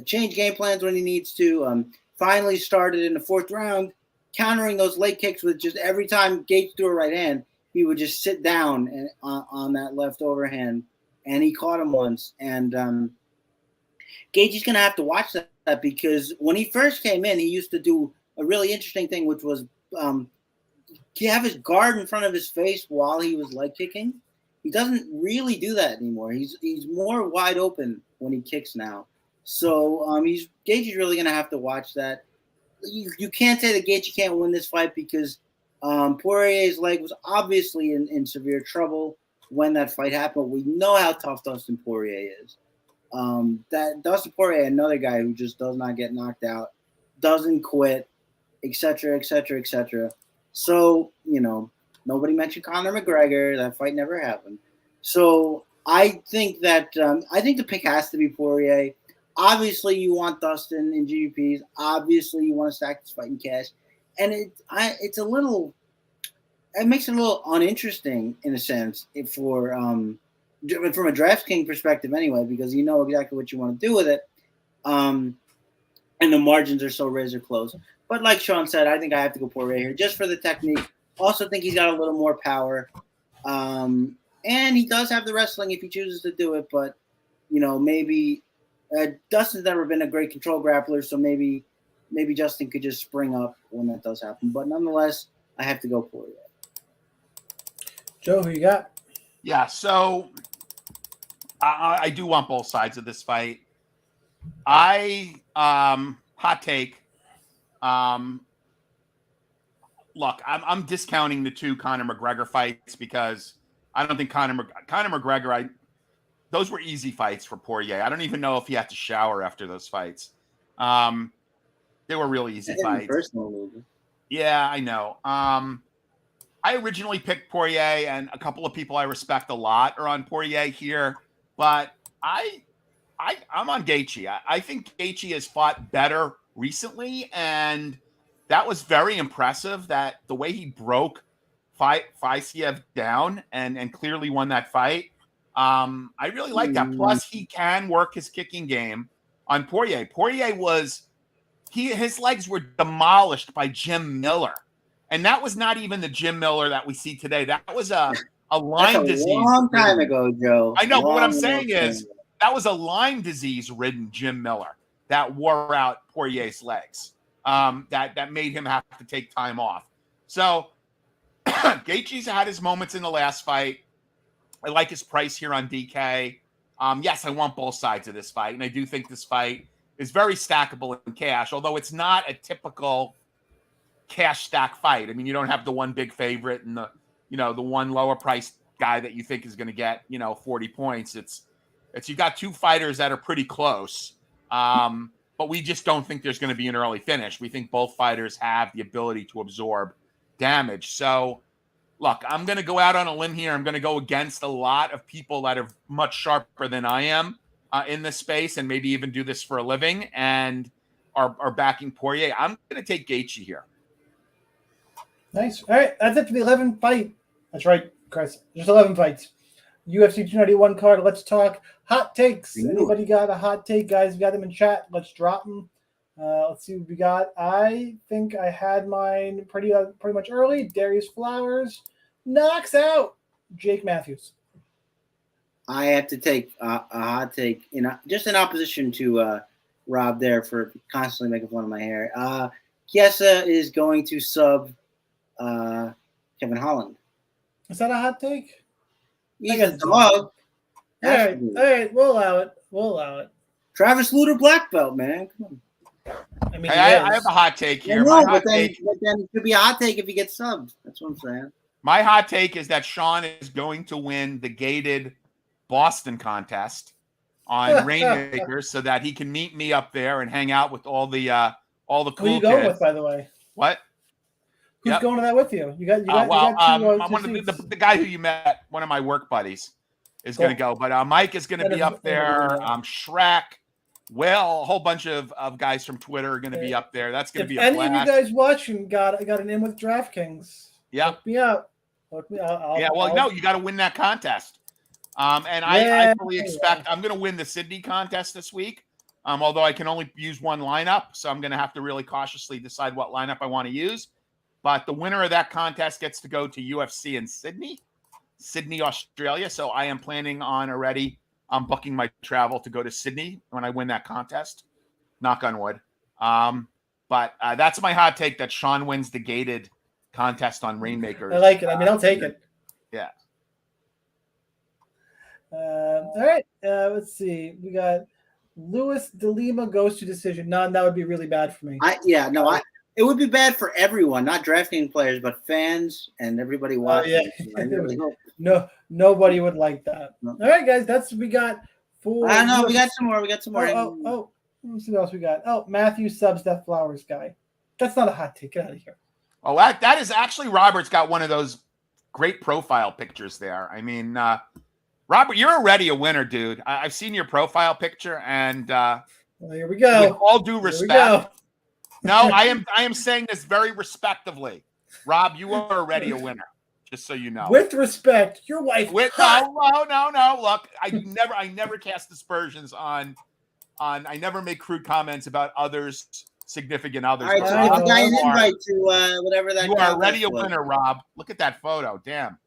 change game plans when he needs to. Finally started in the 4th round, countering those leg kicks with just every time Gaethje threw a right hand, he would just sit down and, on that left overhand, and he caught him once. And Gaethje's going to have to watch that because when he first came in, he used to do a really interesting thing, which was have his guard in front of his face while he was leg kicking. He doesn't really do that anymore. He's more wide open when he kicks now. So Gaethje's really going to have to watch that. You can't say that Gaethje can't win this fight because Poirier's leg was obviously in severe trouble when that fight happened. We know how tough Dustin Poirier is. That Dustin Poirier, another guy who just does not get knocked out, doesn't quit, etc., etc., etc. So, nobody mentioned Conor McGregor. That fight never happened. So I think that the pick has to be Poirier. Obviously, you want Dustin in GPPs. Obviously, you want to stack this fight in cash. And it makes it a little uninteresting in a sense from a DraftKings perspective anyway, because you know exactly what you want to do with it. And the margins are so razor close. But like Shaun said, I think I have to go Poirier here just for the technique. Also think he's got a little more power. And he does have the wrestling if he chooses to do it. But, maybe Dustin's never been a great control grappler, so maybe Justin could just spring up when that does happen. But nonetheless, I have to go Poirier. Joe, who you got? Yeah, so I do want both sides of this fight. Hot take. Look, I'm discounting the 2 Conor McGregor fights because I don't think Conor McGregor. Those were easy fights for Poirier. I don't even know if he had to shower after those fights. They were really easy fights. Yeah, I know. I originally picked Poirier, and a couple of people I respect a lot are on Poirier here, but I'm on Gaethje. I think Gaethje has fought better recently, and that was very impressive. That the way he broke Faisiev down and clearly won that fight. I really like that. Plus, he can work his kicking game on Poirier. Poirier his legs were demolished by Jim Miller. And that was not even the Jim Miller that we see today. That was a Lyme disease. A long time ago, Joe. I know, but what I'm saying is that was a Lyme disease-ridden Jim Miller that wore out Poirier's legs. That made him have to take time off. So Gaethje's had his moments in the last fight. I like his price here on DK. Yes, I want both sides of this fight, and I do think this fight is very stackable in cash, although it's not a typical cash stack fight. I mean, you don't have the one big favorite and the one lower priced guy that you think is going to get 40 points. It's you've got 2 fighters that are pretty close, but we just don't think there's going to be an early finish. We think both fighters have the ability to absorb damage. So, look, I'm going to go out on a limb here. I'm going to go against a lot of people that are much sharper than I am in this space, and maybe even do this for a living and are backing Poirier. I'm going to take Gaethje here. Nice. All right, that's it for the 11 fight. That's right, Chris. Just 11 fights. UFC 291 card. Let's talk hot takes. Anybody got a hot take, guys? We got them in chat. Let's drop them. Let's see what we got. I think I had mine pretty much early. Darius Flowers knocks out Jake Matthews. I have to take a hot take, just in opposition to Rob there for constantly making fun of my hair. Chiesa is going to sub Kevin Holland. Is that a hot take? He's a dog. All right, we'll allow it. Travis Lutter black belt, man. Come on. I mean, I have a hot take here. But then it could be a hot take if he gets subbed. That's what I'm saying. My hot take is that Shaun is going to win the gated Boston contest on Rainmakers so that he can meet me up there and hang out with all the cool kids. Who are you going with, by the way? What? Who's Yep. going to that with you? You got one of the guy who you met, one of my work buddies, is going to go. But Mike is going to be up there. Shrek, Will, a whole bunch of guys from Twitter are going to be up there. That's going to be a blast. Any of you guys watching got an in with DraftKings? Yeah. Hook me up. No, you got to win that contest. I fully expect I'm going to win the Sydney contest this week. Although I can only use one lineup, so I'm going to have to really cautiously decide what lineup I want to use. But the winner of that contest gets to go to UFC in Sydney, Australia. So I am planning on already booking my travel to go to Sydney when I win that contest. Knock on wood. But that's my hot take that Shaun wins the gated contest on Rainmakers. I like it. I mean, I'll take it. Yeah. All right. Let's see. We got Luis de Lima goes to decision. None. That would be really bad for me. It would be bad for everyone, not drafting players, but fans and everybody watching. No, nobody would like that. No. All right, guys. That's what we got for. I know. We got some more. Let's see what else we got. Oh, Matthew subs Death Flowers guy. That's not a hot take. Get out of here. Oh, that is actually Robert's got one of those great profile pictures there. I mean, Robert, you're already a winner, dude. I've seen your profile picture, and well, here we go. With all due respect, no, I am saying this very respectively. Rob, you are already a winner, just so you know. With respect, your wife. No. Look, I never cast aspersions on. I never make crude comments about others, significant others. All right, so give a guy an invite to whatever that. You are already a winner, Rob. Look at that photo. Damn.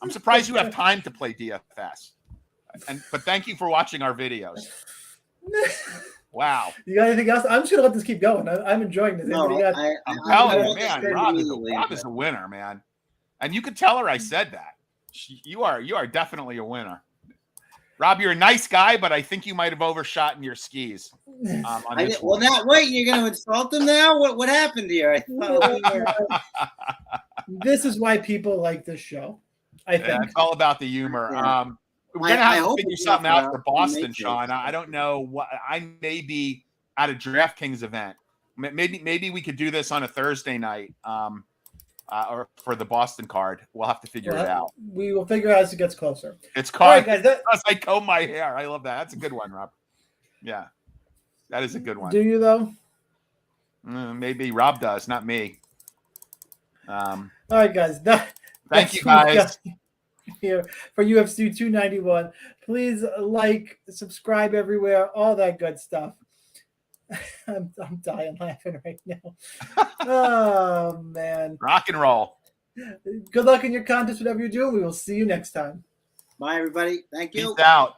I'm surprised you have time to play DFS. But thank you for watching our videos. Wow. You got anything else? I'm just gonna let this keep going. I'm enjoying this. I'm telling you, man, Rob is a winner, man. And you could tell her I said that. You are definitely a winner. Rob, you're a nice guy, but I think you might have overshot in your skis. You're going to insult him now? What happened here? This is why people like this show. I think it's all about the humor. Yeah. We're gonna have to figure something out for Boston, Shaun. I don't know what I may be at a DraftKings event. Maybe we could do this on a Thursday night, or for the Boston card. We'll have to figure it out. We will figure out as it gets closer. It's card. Right, guys, as I comb my hair. I love that. That's a good one, Rob. Yeah, that is a good one. Do you though? Maybe Rob does, not me. All right, guys. Thank you, guys. Here for UFC 291. Please like, subscribe everywhere, all that good stuff. I'm dying laughing right now. Oh, man. Rock and roll. Good luck in your contest, whatever you're doing. We will see you next time. Bye, everybody. Thank you. Peace out.